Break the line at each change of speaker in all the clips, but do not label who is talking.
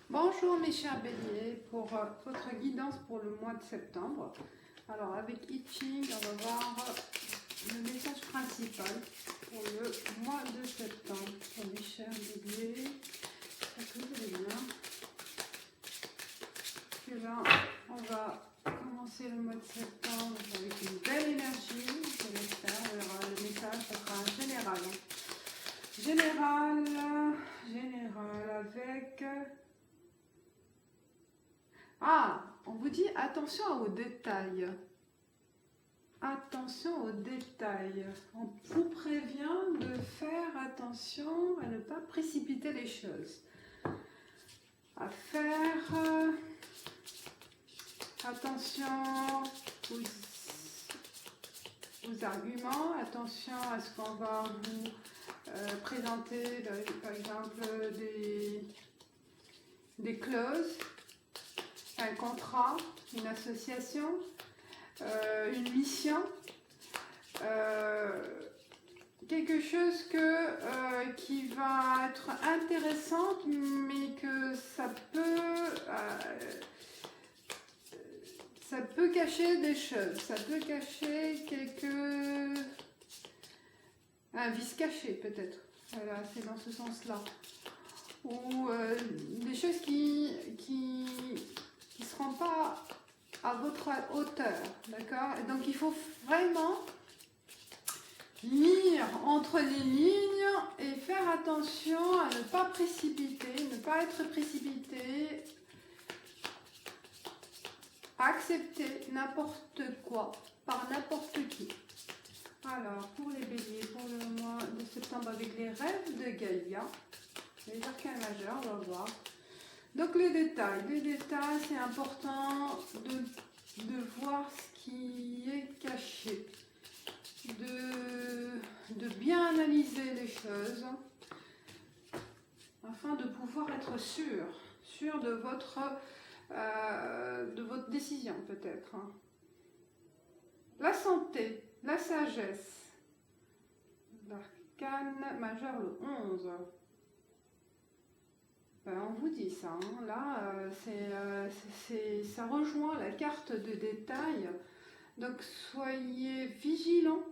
Bonjour mes chers béliers, pour votre guidance pour le mois de septembre. Alors avec I Ching, on va voir le message principal pour le mois de septembre. Pour mes chers béliers, j'espère que vous allez bien. Et là, on va commencer le mois de septembre avec une belle énergie, je l'espère. Le message sera général. Général avec... Ah, on vous dit attention aux détails. Attention aux détails. On vous prévient de faire attention à ne pas précipiter les choses. À faire attention aux arguments, attention à ce qu'on va vous présenter, par exemple, des clauses. Un contrat, une association, une mission, quelque chose qui va être intéressante, mais que ça peut cacher des choses, ça peut cacher un vice caché peut-être. Voilà, c'est dans ce sens-là. Ou des choses qui seront pas à votre hauteur, d'accord? Donc il faut vraiment lire entre les lignes et faire attention à ne pas précipiter, ne pas être précipité, accepter n'importe quoi par n'importe qui. Alors pour les béliers, pour le mois de septembre avec les rêves de Gaïa, les arcanes majeurs, on va voir. Donc les détails, c'est important de voir ce qui est caché, de bien analyser les choses afin de pouvoir être sûr de votre décision peut-être. La santé, la sagesse, l'arcane majeur le 11. On vous dit ça, hein. Là, ça rejoint la carte de détail. Donc, soyez vigilants,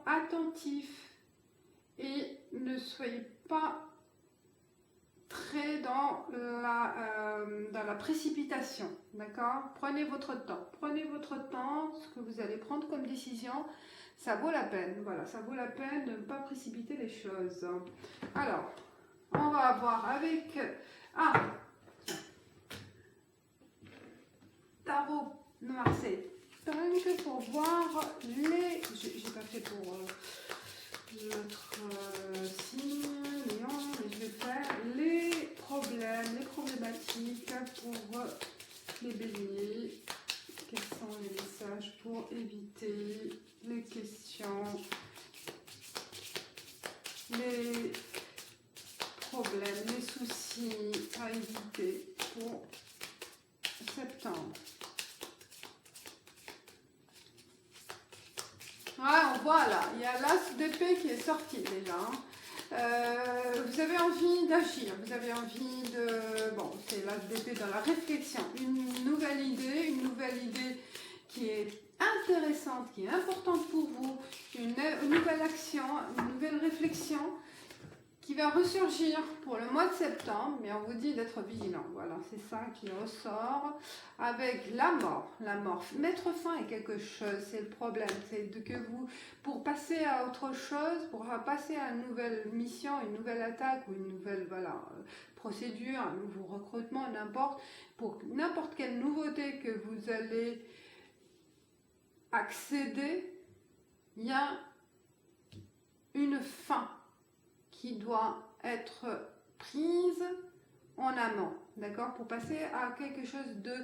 attentifs et ne soyez pas très dans la précipitation, d'accord? Prenez votre temps, ce que vous allez prendre comme décision. Ça vaut la peine, voilà, ça vaut la peine de ne pas précipiter les choses. Alors, on va voir avec... Tarot Noir Punk pour voir les... J'ai pas fait pour l'autre signe, Lion, mais je vais faire les problématiques pour les béliers. Quels sont les messages pour éviter les questions, les problèmes, les soucis à éviter pour septembre? Ouais, on voit là, il y a l'as d'épée qui est sorti déjà. Vous avez envie d'agir, vous avez envie de... Bon, c'est l'as d'épée dans la réflexion. Une nouvelle idée qui est intéressante, qui est importante pour vous, une nouvelle action, une nouvelle réflexion qui va ressurgir pour le mois de septembre, mais on vous dit d'être vigilant. Voilà, c'est ça qui ressort avec la mort. Mettre fin à quelque chose, c'est le problème. C'est que vous, pour passer à autre chose, pour passer à une nouvelle mission, une nouvelle attaque ou une nouvelle procédure, un nouveau recrutement, n'importe, pour n'importe quelle nouveauté que vous allez accéder, il y a une fin qui doit être prise en amont, d'accord, pour passer à quelque chose de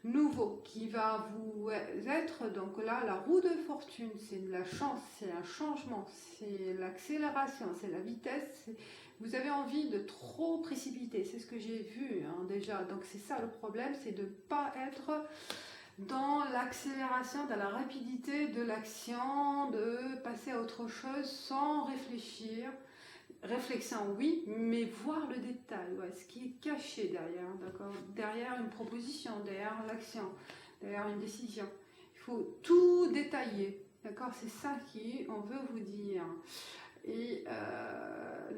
nouveau qui va vous être, donc là, la roue de fortune, c'est de la chance, c'est un changement, c'est l'accélération, c'est la vitesse, vous avez envie de trop précipiter, c'est ce que j'ai vu déjà, donc c'est ça le problème, c'est de ne pas être dans l'accélération, dans la rapidité de l'action, de passer à autre chose sans réfléchir, réflexion, oui, mais voir le détail, ouais, ce qui est caché derrière, d'accord, derrière une proposition, derrière l'action, derrière une décision. Il faut tout détailler, d'accord, c'est ça qu'on veut vous dire. Et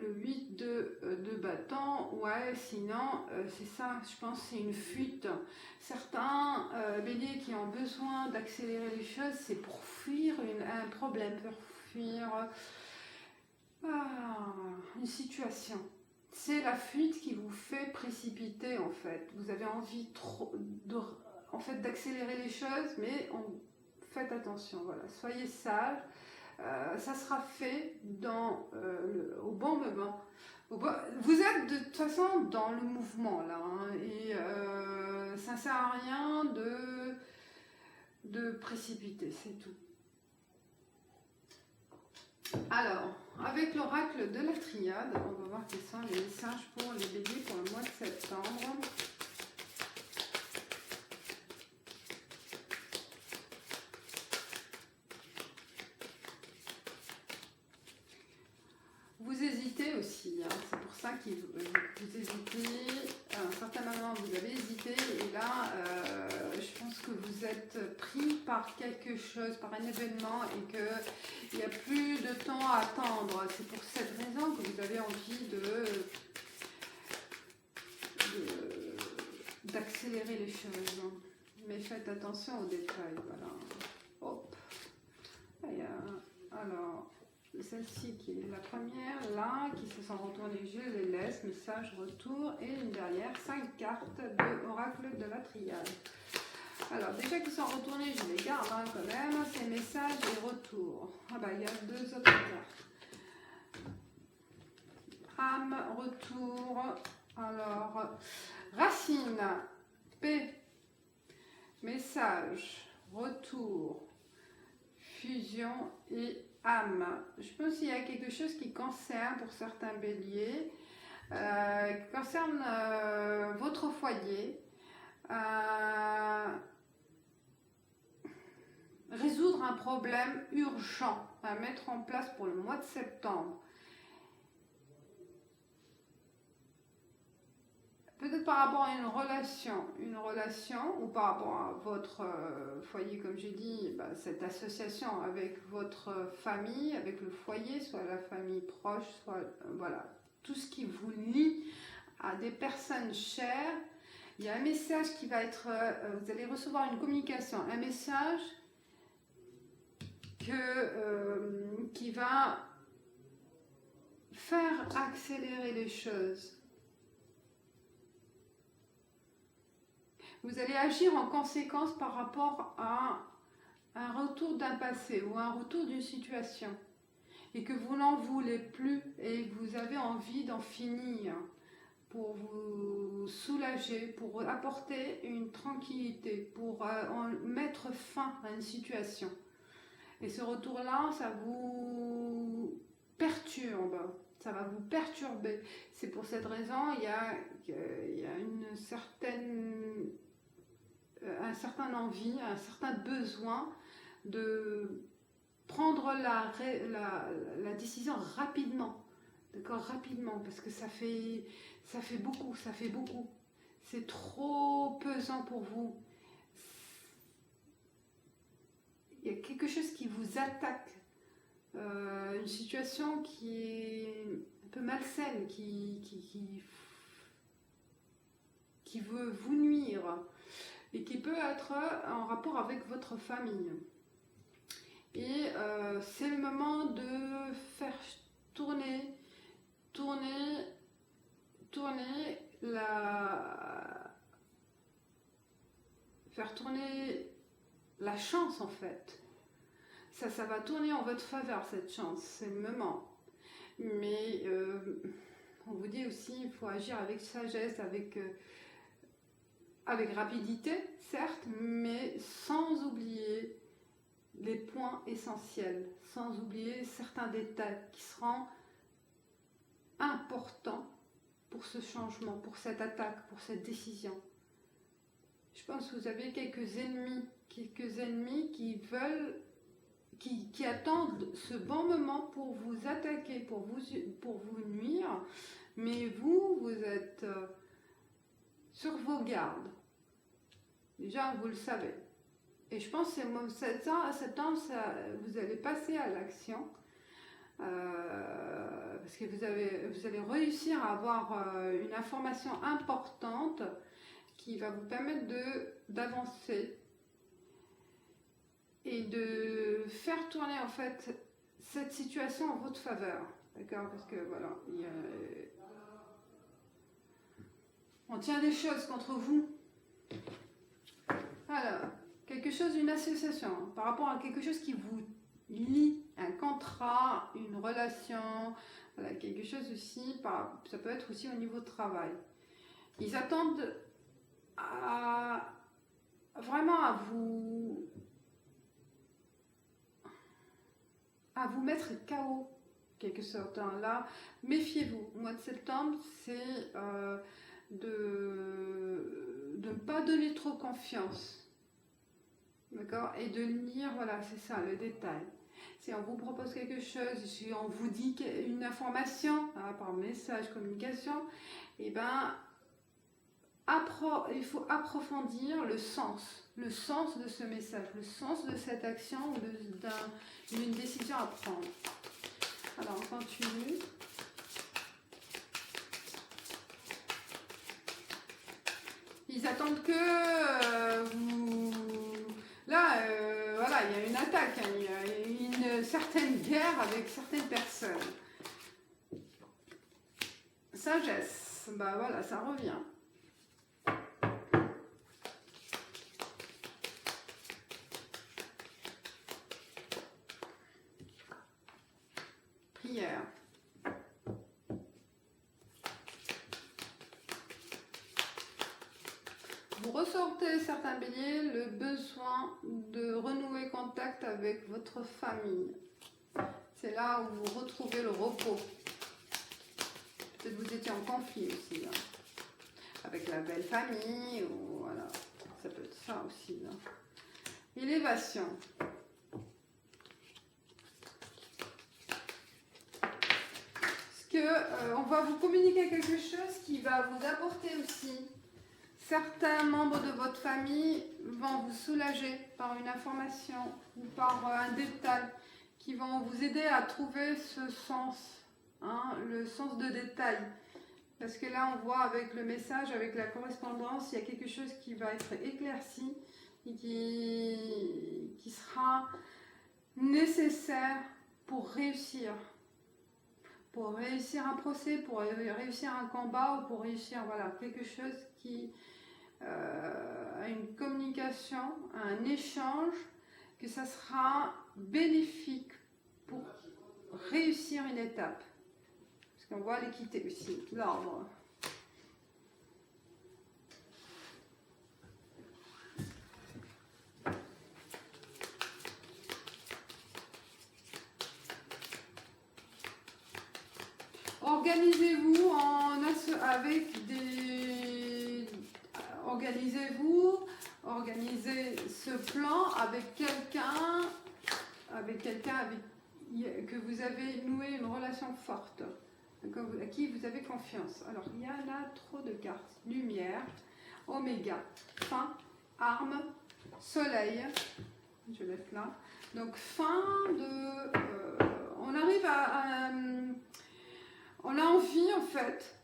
le 8 de bâton, ouais, sinon, c'est ça, je pense c'est une fuite. Certains béliers qui ont besoin d'accélérer les choses, c'est pour fuir un problème, pour fuir une situation. C'est la fuite qui vous fait précipiter, en fait. Vous avez envie en fait, d'accélérer les choses, mais faites attention, voilà, soyez sage. Ça sera fait au bon moment. Vous êtes de toute façon dans le mouvement là, hein, et ça ne sert à rien de précipiter, c'est tout. Alors, avec l'oracle de la triade, on va voir quels sont les messages pour les béliers pour le mois de septembre. Vous hésitez aussi, hein, c'est pour ça que vous hésitez. À un certain moment, vous avez hésité, et là, je pense que vous êtes pris par quelque chose, par un événement, et qu'il n'y a plus de temps à attendre. C'est pour cette raison que vous avez envie d'accélérer les choses. Mais faites attention aux détails, voilà. Hop. Alors, celle-ci qui est la première, là, qui se sont retournées, je les laisse, message, retour, et une dernière, 5 cartes de l'oracle de la triade. Alors, déjà qu'ils sont retournés, je les garde hein, quand même, c'est message et retour. Ah bah, il y a 2 autres cartes. Âme, retour, alors, racine, paix, message, retour, fusion et âme. Je pense qu'il y a quelque chose qui concerne pour certains béliers, qui concerne votre foyer, résoudre un problème urgent à mettre en place pour le mois de septembre. Peut-être par rapport à une relation ou par rapport à votre foyer, comme j'ai dit, cette association avec votre famille, avec le foyer, soit la famille proche, soit voilà, tout ce qui vous lie à des personnes chères. Il y a un message qui va être, vous allez recevoir une communication, un message qui va faire accélérer les choses. Vous allez agir en conséquence par rapport à un retour d'un passé ou un retour d'une situation et que vous n'en voulez plus et que vous avez envie d'en finir pour vous soulager, pour apporter une tranquillité, pour mettre fin à une situation. Et ce retour-là, ça vous perturbe, ça va vous perturber. C'est pour cette raison, il y a un certain envie, un certain besoin de prendre la décision rapidement, d'accord, rapidement, parce que ça fait beaucoup, c'est trop pesant pour vous. Il y a quelque chose qui vous attaque, une situation qui est un peu malsaine, qui veut vous nuire et qui peut être en rapport avec votre famille. Et c'est le moment de faire tourner la chance en fait. Ça va tourner en votre faveur cette chance, c'est le moment. Mais on vous dit aussi, il faut agir avec sagesse, avec rapidité, certes, mais sans oublier les points essentiels, sans oublier certains détails qui seront importants pour ce changement, pour cette attaque, pour cette décision. Je pense que vous avez quelques ennemis qui veulent qui attendent ce bon moment pour vous attaquer, pour vous nuire, mais vous êtes sur vos gardes. Déjà, vous le savez. Et je pense que septembre, vous allez passer à l'action. Parce que vous allez réussir à avoir une information importante qui va vous permettre d'avancer et de faire tourner en fait cette situation en votre faveur. D'accord? Parce que voilà, on tient des choses contre vous. Alors, quelque chose, une association, par rapport à quelque chose qui vous lie, un contrat, une relation, voilà, quelque chose aussi, ça peut être aussi au niveau de travail. Ils attendent vraiment à vous mettre KO, quelque sorte. Hein. Là, méfiez-vous. Au mois de septembre, c'est de ne pas donner trop confiance. D'accord? Et de lire, voilà, c'est ça, le détail. Si on vous propose quelque chose, si on vous dit une information, hein, par message, communication, et ben, il faut approfondir le sens de ce message, le sens de cette action ou d'une décision à prendre. Alors, on continue. Ils attendent que vous... Là, voilà, il y a une attaque, hein, il y a une certaine guerre avec certaines personnes. Sagesse, bah voilà, ça revient. Prière. Vous ressortez, certains béliers, le besoin de renouer contact avec votre famille. C'est là où vous retrouvez le repos. Peut-être vous étiez en conflit aussi, hein, avec la belle famille, ou voilà, ça peut être ça aussi. Hein. Élévation. Parce que on va vous communiquer quelque chose qui va vous apporter aussi. Certains membres de votre famille vont vous soulager par une information ou par un détail qui vont vous aider à trouver ce sens, hein, le sens de détail. Parce que là, on voit avec le message, avec la correspondance, il y a quelque chose qui va être éclairci et qui sera nécessaire pour réussir. Pour réussir un procès, pour réussir un combat ou pour réussir voilà, quelque chose qui a une communication, un échange, que ça sera bénéfique pour réussir une étape. Parce qu'on voit l'équité aussi, l'ordre. Organisez-vous avec des... Organisez ce plan avec quelqu'un que vous avez noué une relation forte, à qui vous avez confiance. Alors, il y a là trop de cartes. Lumière, oméga, fin, arme, soleil. Je laisse là. Donc, fin de... on arrive on a envie, en fait,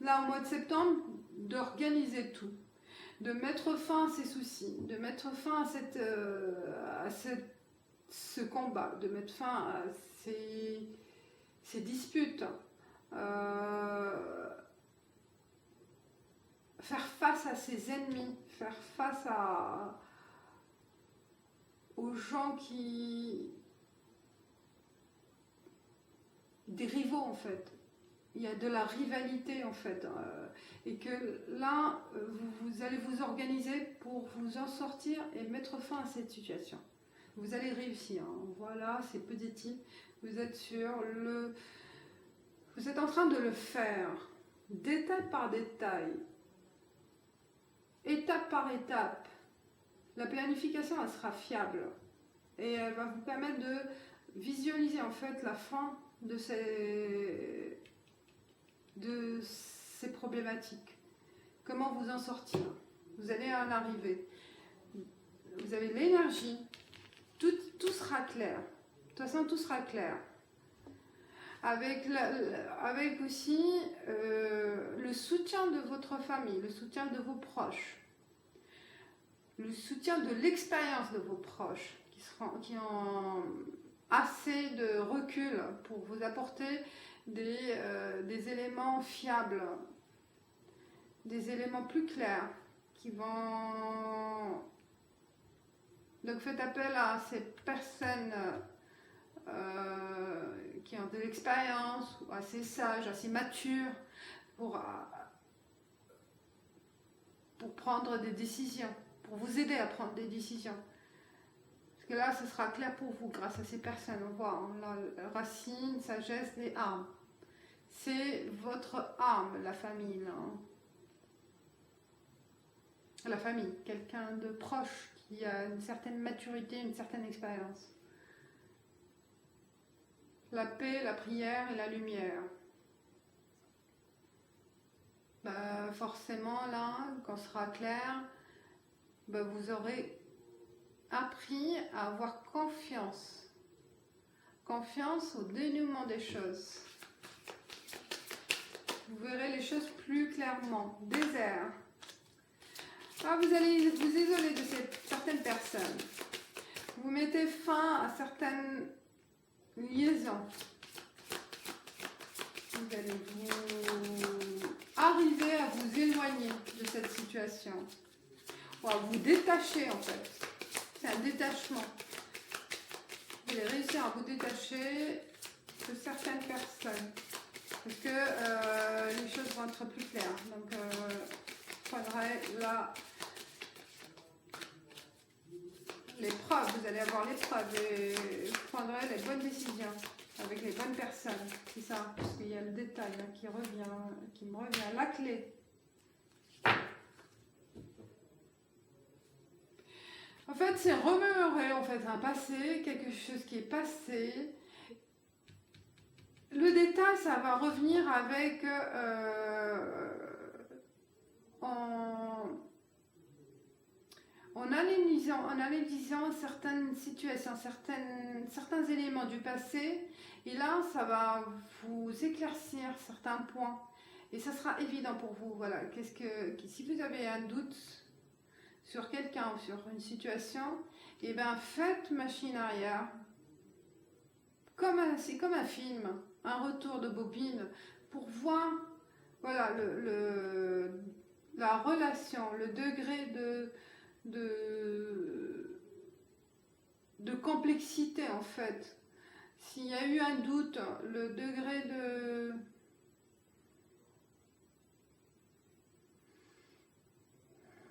là, au mois de septembre, d'organiser tout. De mettre fin à ces soucis, de mettre fin à ce combat, de mettre fin à ces disputes, faire face à ses ennemis, faire face aux gens des rivaux en fait. Il y a de la rivalité en fait, et que là, vous allez vous organiser pour vous en sortir et mettre fin à cette situation. Vous allez réussir. Hein. Voilà, c'est positif. Vous êtes vous êtes en train de le faire, détail par détail, étape par étape. La planification, elle sera fiable. et elle va vous permettre de visualiser en fait la fin de ces problématiques. Comment vous en sortir? Vous allez en arriver. Vous avez l'énergie. Tout sera clair. De toute façon, tout sera clair. Avec aussi le soutien de votre famille, le soutien de vos proches, le soutien de l'expérience de vos proches qui ont assez de recul pour vous apporter des éléments fiables, des éléments plus clairs qui vont... Donc faites appel à ces personnes qui ont de l'expérience, assez sages, assez matures pour prendre des décisions, pour vous aider à prendre des décisions. Parce que là, ce sera clair pour vous grâce à ces personnes. On voit la racine, sagesse et armes. C'est votre arme, la famille. Là. La famille, quelqu'un de proche qui a une certaine maturité, une certaine expérience. La paix, la prière et la lumière. Forcément, là, quand ce sera clair, vous aurez appris à avoir confiance. Confiance au dénouement des choses. Vous verrez les choses plus clairement. Désert. Vous allez vous isoler de certaines personnes. Vous mettez fin à certaines liaisons. Vous allez arriver à vous éloigner de cette situation. Ou à vous détacher en fait. C'est un détachement. Vous allez réussir à vous détacher de certaines personnes. Parce que les choses vont être plus claires. Donc, je prendrai là l'épreuve. Vous allez avoir l'épreuve et vous prendrez les bonnes décisions avec les bonnes personnes. C'est ça, parce qu'il y a le détail là, qui me revient. La clé. En fait, c'est remémorer un passé, quelque chose qui est passé. Le détail, ça va revenir avec en analysant certaines situations, certains éléments du passé. Et là, ça va vous éclaircir certains points. Et ça sera évident pour vous. Voilà. Si vous avez un doute sur quelqu'un ou sur une situation, faites machine arrière. C'est comme un film, un retour de bobine pour voir la relation, le degré de complexité en fait. S'il y a eu un doute, le degré de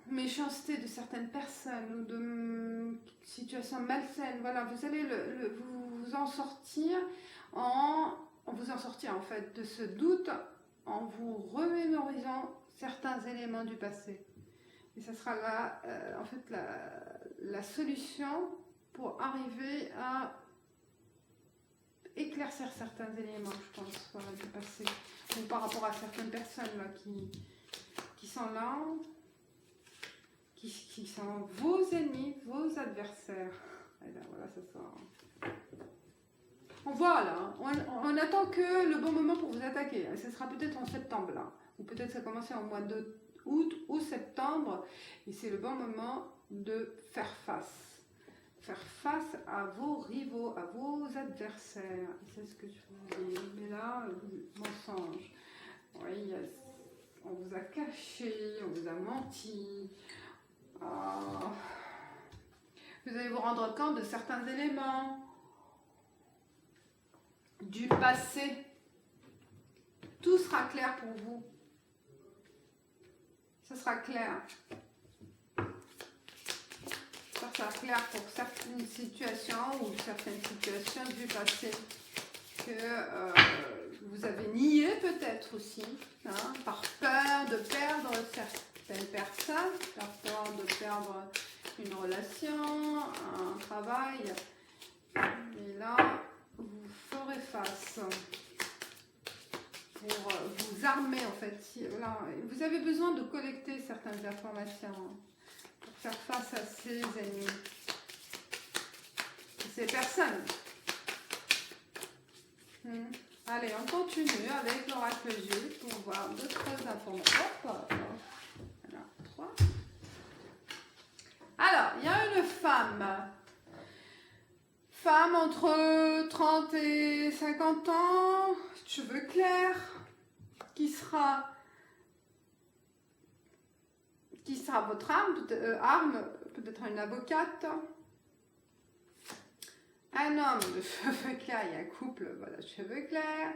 méchanceté de certaines personnes ou de situations malsaines, vous allez vous en sortir en fait de ce doute en vous remémorisant certains éléments du passé. Et ça sera là, en fait, la solution pour arriver à éclaircir certains éléments, je pense, du passé. Ou par rapport à certaines personnes là, qui sont là, qui sont vos ennemis, vos adversaires. Et là, voilà, ça sort. Voilà, on attend que le bon moment pour vous attaquer. Ce sera peut-être en septembre, là. Ou peut-être ça commencer en mois d'août ou septembre. Et c'est le bon moment de faire face. Faire face à vos rivaux, à vos adversaires. C'est ce que je vous dis. Mais là, mensonge. Oui, on vous a caché, on vous a menti. Vous allez vous rendre compte de certains éléments du passé. Tout sera clair pour vous. Ça sera clair. Ça sera clair pour certaines situations ou certaines situations du passé que vous avez nié peut-être aussi, par peur de perdre certaines personnes, par peur de perdre une relation, un travail. Et là, vous ferez face pour vous armer en fait. Là, vous avez besoin de collecter certaines informations pour faire face à ces ennemis, ces personnes. Allez, on continue avec l'oracle G pour voir d'autres informations. Hop, voilà, 3. Alors, il y a une femme entre 30 et 50 ans, cheveux clairs, qui sera votre arme, peut-être une avocate. Un homme de cheveux clairs, il y a un couple, voilà, cheveux clairs.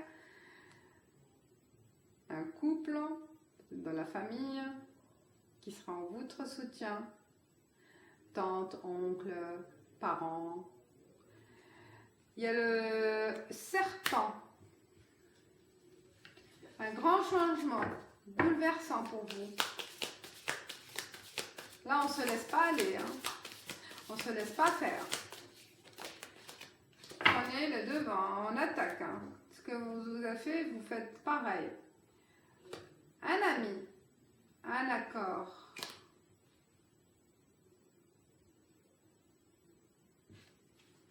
Un couple dans la famille qui sera en votre soutien. Tante, oncle, parents. Il y a le serpent. Un grand changement, bouleversant pour vous. Là, on ne se laisse pas aller, hein. On ne se laisse pas faire. Prenez le devant, on attaque. Hein. Ce que vous avez fait, vous faites pareil. Un ami, un accord.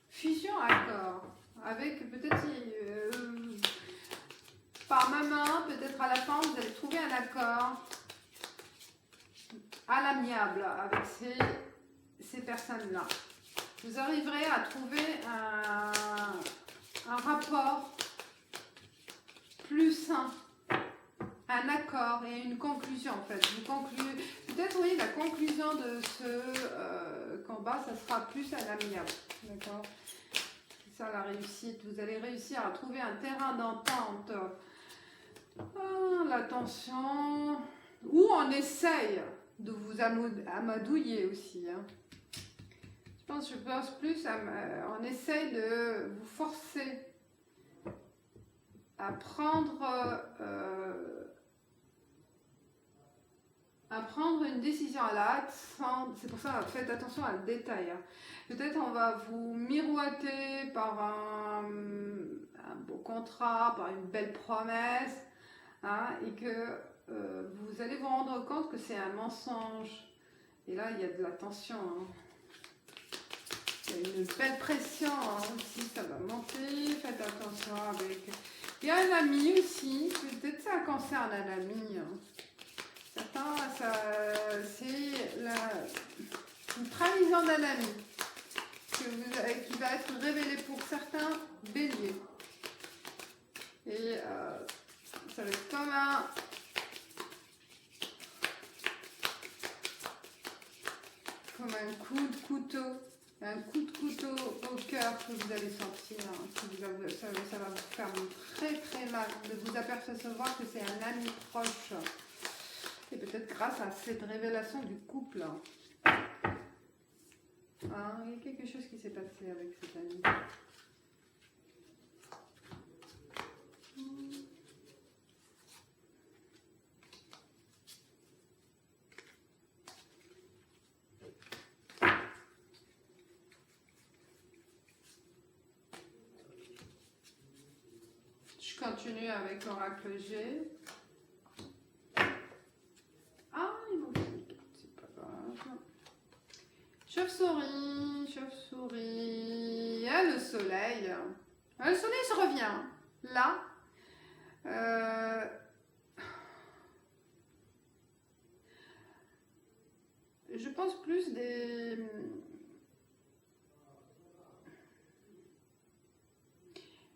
Fusion accord. Avec peut-être par main, peut-être à la fin, vous allez trouver un accord à l'amiable avec ces personnes-là. Vous arriverez à trouver un rapport plus sain, un accord et une conclusion en fait. Vous concluez, peut-être oui, la conclusion de ce combat, ça sera plus à l'amiable, d'accord? C'est ça la réussite. Vous allez réussir à trouver un terrain d'entente. La tension, ou on essaye de vous amadouiller aussi. Hein. Je pense plus, on essaye de vous forcer à prendre une décision à la hâte. C'est pour ça, faites attention à le détail. Hein. Peut-être on va vous miroiter par un beau contrat, par une belle promesse, hein, et que vous allez vous rendre compte que c'est un mensonge. Et là, il y a de la tension. Hein. Il y a une belle pression hein, aussi, ça va monter. Faites attention avec. Il y a un ami aussi, peut-être ça concerne un ami. Hein. Certains, c'est une trahison d'un ami qui va être révélée pour certains béliers. Et ça va être comme un coup de couteau. Un coup de couteau au cœur que vous allez sentir, hein, ça va vous faire très très mal de vous apercevoir que c'est un ami proche. Et peut-être grâce à cette révélation du couple. Hein, il y a quelque chose qui s'est passé avec cet ami. Je continue avec l'oracle G. Ah, il manque une carte, c'est pas grave. Chauve-souris, chauve-souris. Ah, le soleil. Le soleil se revient. Là. Je pense plus des...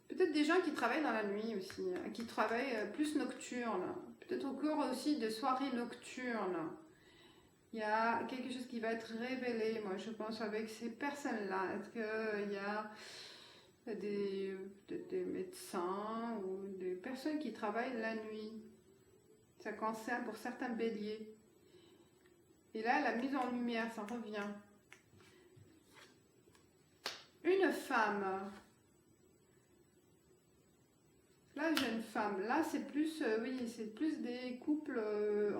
Peut-être des gens qui travaillent dans la nuit aussi, qui travaillent plus nocturne. Peut-être au cours aussi de soirées nocturnes. Il y a quelque chose qui va être révélé, moi je pense, avec ces personnes-là. Est-ce qu'il y a des médecins ou des personnes qui travaillent la nuit? Ça concerne pour certains béliers. Et là, la mise en lumière, ça revient. Une femme. Là, j'ai une femme. Là, c'est plus, oui, c'est plus des couples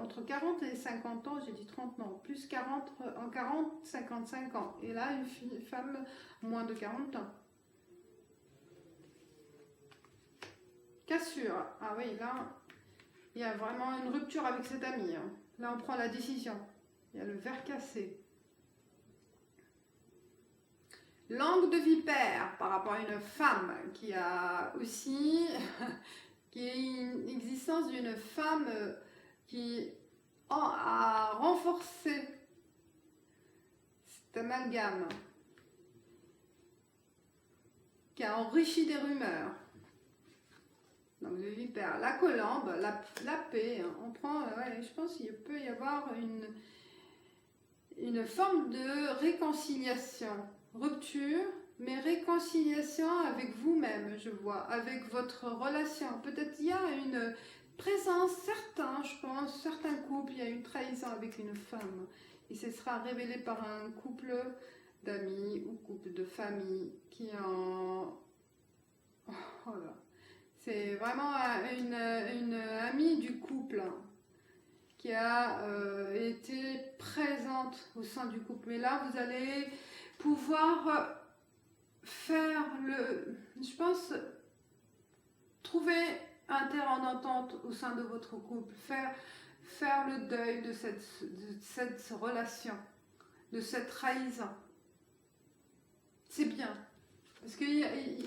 entre 40 et 50 ans. J'ai dit 30, non. Plus 40, en 40, 55 ans. Et là, une femme moins de 40 ans. Cassure. Ah oui, là, il y a vraiment une rupture avec cet ami. Hein. Là, on prend la décision. Il y a le verre cassé. Langue de vipère par rapport à une femme qui a aussi qui est une existence d'une femme qui a renforcé cet amalgame, qui a enrichi des rumeurs. Donc le vipère, la colombe, la paix, hein. On prend, ouais, je pense qu'il peut y avoir une forme de réconciliation, rupture, mais réconciliation avec vous-même, je vois, avec votre relation. Peut-être il y a une présence, certains couples, il y a une trahison avec une femme. Et ce sera révélé par un couple d'amis ou couple de famille qui en... Oh là. C'est vraiment une amie du couple qui a été présente au sein du couple. Mais là, vous allez pouvoir faire je pense, trouver un terrain d'entente au sein de votre couple, faire le deuil de cette relation, de cette trahison. C'est bien. Parce qu'il y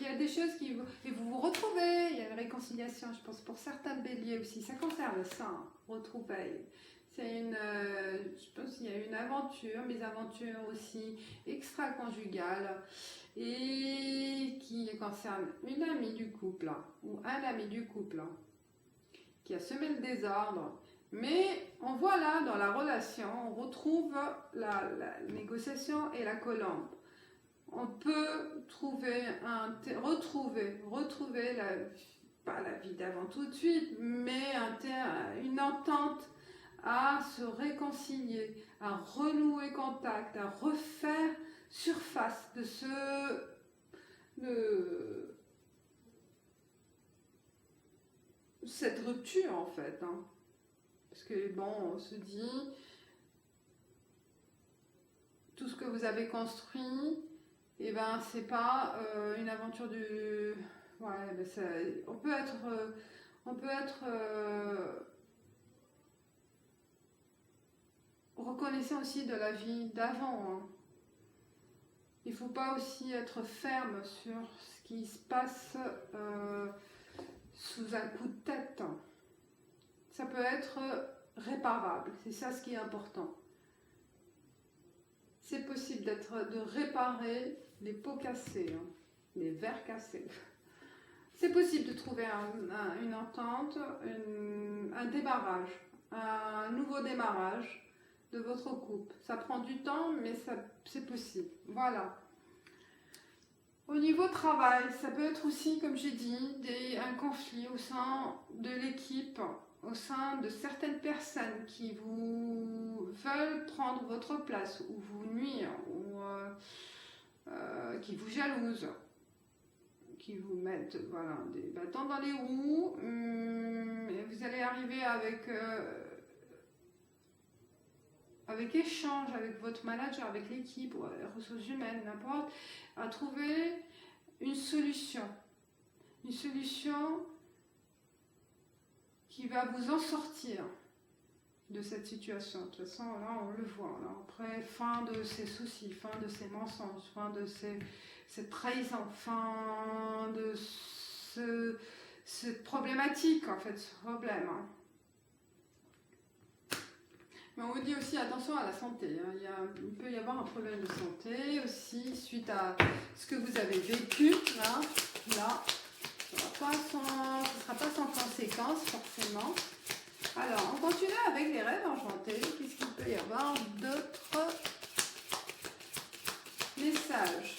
a des choses et vous vous retrouvez, il y a une réconciliation, je pense, pour certains béliers aussi. Ça concerne ça, hein, retrouvailles. Je pense qu'il y a une aventure, mais aventures aussi extra-conjugales, et qui concerne une amie du couple, hein, ou un ami du couple, hein, qui a semé le désordre. Mais on voit là, dans la relation, on retrouve la négociation et la colombe. On peut retrouver pas la vie d'avant tout de suite, mais une entente à se réconcilier, à renouer contact, à refaire surface de cette rupture en fait. Hein. Parce que bon, on se dit, tout ce que vous avez construit, et ben c'est pas une aventure du... Ouais, ben on peut être reconnaissant aussi de la vie d'avant. Hein. Il ne faut pas aussi être ferme sur ce qui se passe sous un coup de tête. Ça peut être réparable, c'est ça ce qui est important. C'est possible de réparer les pots cassés, hein, les verres cassés. C'est possible de trouver une entente, un démarrage, un nouveau démarrage de votre couple. Ça prend du temps, mais c'est possible. Voilà. Au niveau travail, ça peut être aussi, comme j'ai dit, un conflit au sein de l'équipe, au sein de certaines personnes qui vous veulent prendre votre place ou vous nuire, ou qui vous jalousent, qui vous mettent des bâtons dans les roues. Et vous allez arriver avec échange avec votre manager, avec l'équipe, ou les ressources humaines, n'importe, à trouver une solution qui va vous en sortir de cette situation. De toute façon, là, on le voit. Là. Après, fin de ces soucis, fin de ces mensonges, fin de cette trahison, fin de cette problématique, en fait, ce problème. Hein. Mais on vous dit aussi attention à la santé. Hein. Il peut y avoir un problème de santé aussi suite à ce que vous avez vécu. Là ce ne sera pas sans conséquence forcément. Alors, on continue avec les rêves enchantés. Qu'est-ce qu'il peut y avoir d'autres messages?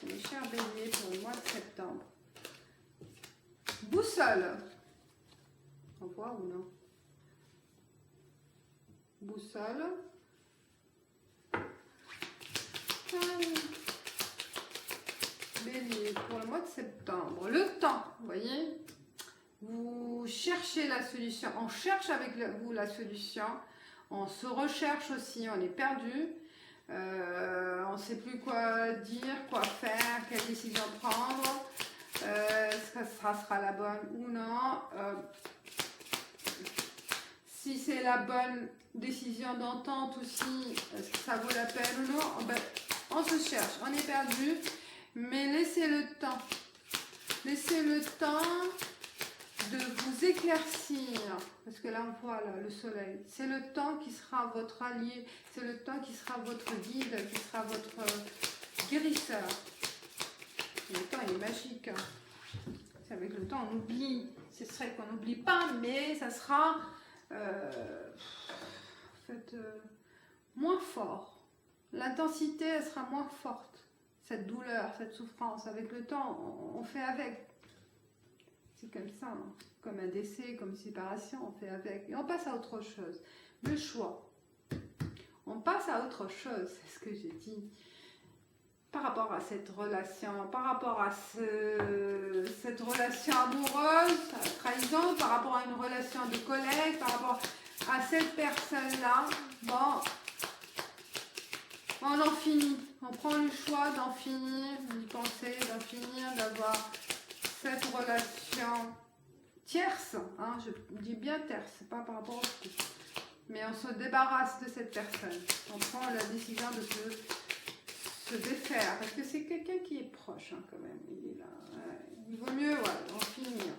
Mes chers béliers pour le mois de septembre. Boussole. On voit ou non? Boussole. Bélier, pour le mois de septembre. Le temps, vous voyez? Vous cherchez la solution. On cherche avec vous la solution. On se recherche aussi, on est perdu. On ne sait plus quoi dire, quoi faire, quelle décision prendre. Est-ce que ça sera la bonne ou non? Si c'est la bonne décision d'entente aussi, est-ce que ça vaut la peine ou non? Ben, on se cherche, on est perdu, mais laissez le temps. Laissez le temps de vous éclaircir, parce que là on voit là, le soleil. C'est le temps qui sera votre allié, c'est le temps qui sera votre guide, qui sera votre guérisseur. Le temps il est magique. C'est avec le temps on oublie. Ce serait qu'on n'oublie pas, mais ça sera moins fort. L'intensité elle sera moins forte. Cette douleur, cette souffrance, avec le temps, on fait avec. C'est comme ça, hein. Comme un décès, comme une séparation, on fait avec. Et on passe à autre chose. Le choix. On passe à autre chose, c'est ce que j'ai dit. Par rapport à cette relation, par rapport à cette relation amoureuse, à la trahison, par rapport à une relation de collègue, par rapport à cette personne-là, bon, on en finit. On prend le choix d'en finir, d'y penser, d'en finir, d'avoir cette relation tierce, hein, je dis bien tierce, pas par rapport au couple. Mais on se débarrasse de cette personne. On prend la décision de se défaire, parce que c'est quelqu'un qui est proche, hein, quand même. Il est là. Ouais. Il vaut mieux en finir.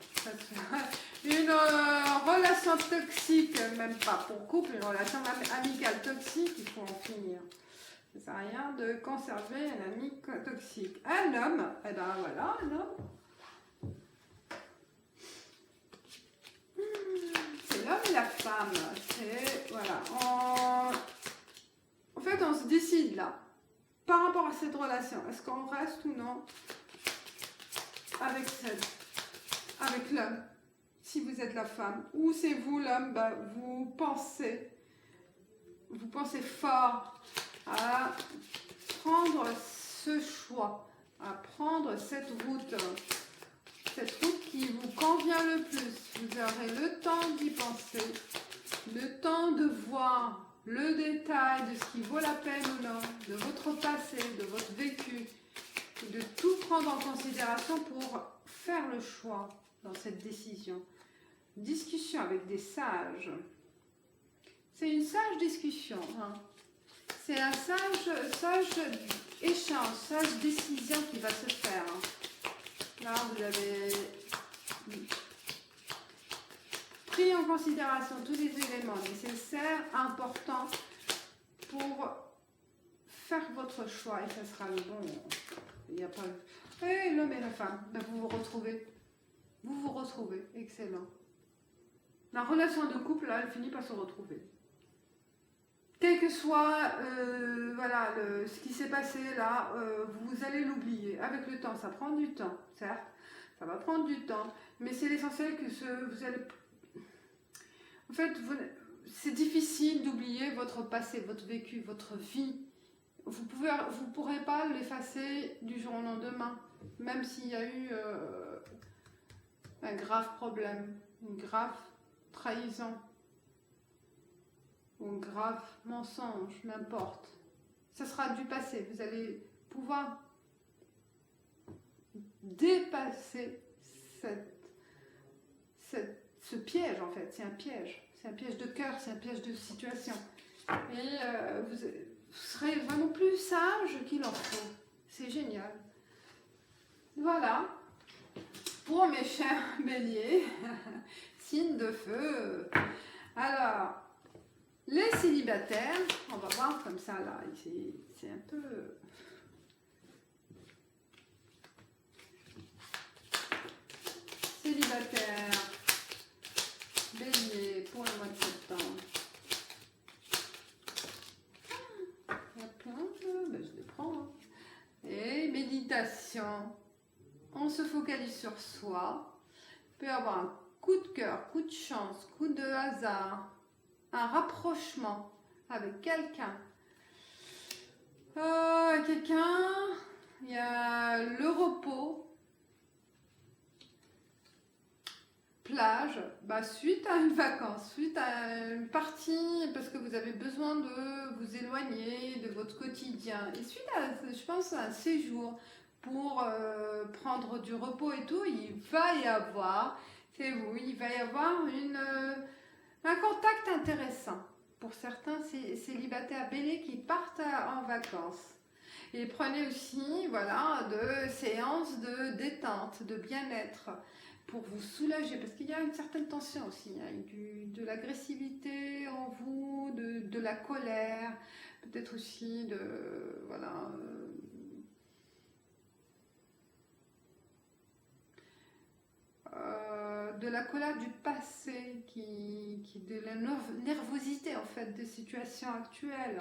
Une relation toxique, même pas pour couple, une relation amicale toxique, il faut en finir. Ça sert à rien de conserver un ami toxique. Un homme, eh ben voilà, un homme. C'est l'homme et la femme. C'est, voilà. En fait, on se décide là. Par rapport à cette relation, est-ce qu'on reste ou non avec l'homme? Si vous êtes la femme, ou c'est vous l'homme, bah, vous pensez fort à prendre ce choix, à prendre cette route qui vous convient le plus. Vous aurez le temps d'y penser, le temps de voir le détail de ce qui vaut la peine ou non, de votre passé, de votre vécu, de tout prendre en considération pour faire le choix dans cette décision. Discussion avec des sages. C'est une sage discussion. Hein. C'est un sage échange, sage décision qui va se faire. Hein. Là, vous avez pris en considération tous les éléments nécessaires, importants pour faire votre choix et ça sera le bon. Il n'y a pas. Et l'homme et la femme, ben vous vous retrouvez. Vous vous retrouvez, excellent. La relation de couple, là, elle finit par se retrouver. Quel que soit voilà, ce qui s'est passé là, vous allez l'oublier. Avec le temps, ça prend du temps, certes, ça va prendre du temps, mais c'est l'essentiel que vous allez... En fait, c'est difficile d'oublier votre passé, votre vécu, votre vie. Vous ne pourrez pas l'effacer du jour au lendemain, même s'il y a eu un grave problème, une grave trahison, ou un grave mensonge, n'importe. Ça sera du passé. Vous allez pouvoir dépasser ce piège, en fait. C'est un piège. C'est un piège de cœur, c'est un piège de situation. Et vous serez vraiment plus sage qu'il en faut. C'est génial. Voilà. Pour mes chers béliers, signe de feu. Alors, les célibataires, on va voir comme ça là, c'est un peu... Célibataire, bélier pour le mois de septembre. Il y a plein de... Ben, je les prends. Hein. Et méditation. On se focalise sur soi. Il peut y avoir un coup de cœur, coup de chance, coup de hasard. Un rapprochement avec quelqu'un. Il y a le repos, plein plage, suite à une vacance, suite à une partie, parce que vous avez besoin de vous éloigner de votre quotidien, et suite à, je pense, à un séjour pour prendre du repos et tout, il va y avoir, c'est vous, il va y avoir un contact intéressant pour certains célibataires béliers qui partent en vacances. Et prenez aussi, voilà, de séances de détente, de bien-être, pour vous soulager, parce qu'il y a une certaine tension aussi, de l'agressivité en vous, de la colère, peut-être aussi voilà, de la colère du passé, de la nervosité en fait des situations actuelles.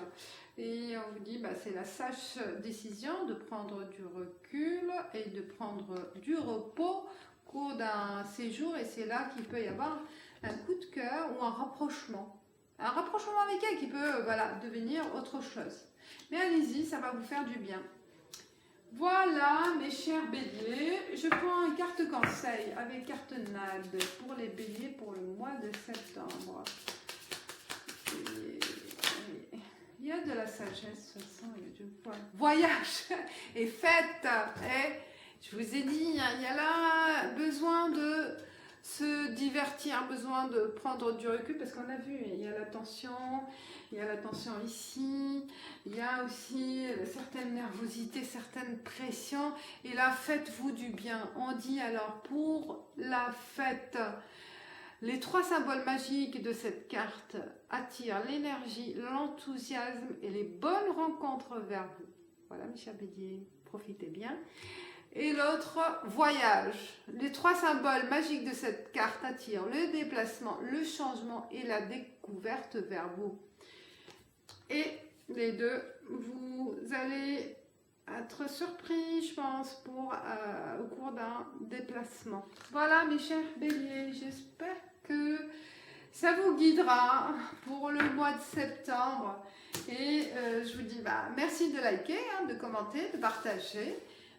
Et on vous dit, c'est la sage décision de prendre du recul et de prendre du repos au cours d'un séjour, et c'est là qu'il peut y avoir un coup de cœur ou un rapprochement. Un rapprochement avec elle qui peut devenir autre chose. Mais allez-y, ça va vous faire du bien. Voilà mes chers béliers, je prends une carte conseil avec carte NAD pour les béliers pour le mois de septembre. Il y a de la sagesse, de toute façon, il y a du voyage et fête. Je vous ai dit, il y a là besoin de se divertir, besoin de prendre du recul, parce qu'on a vu, il y a la tension ici, il y a aussi certaines nervosités, certaines pressions, et là, faites-vous du bien. On dit alors, pour la fête, les 3 symboles magiques de cette carte attirent l'énergie, l'enthousiasme et les bonnes rencontres vers vous. Voilà, mes chers béliers, profitez bien. Et l'autre, voyage. Les 3 symboles magiques de cette carte attirent le déplacement, le changement et la découverte vers vous. Et les deux, vous allez être surpris, je pense, au cours d'un déplacement. Voilà, mes chers béliers, j'espère que ça vous guidera pour le mois de septembre. Et je vous dis merci de liker, de commenter, de partager,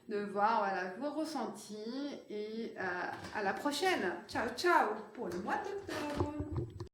de voir vos ressentis, et à la prochaine. Ciao, ciao pour le mois d'octobre.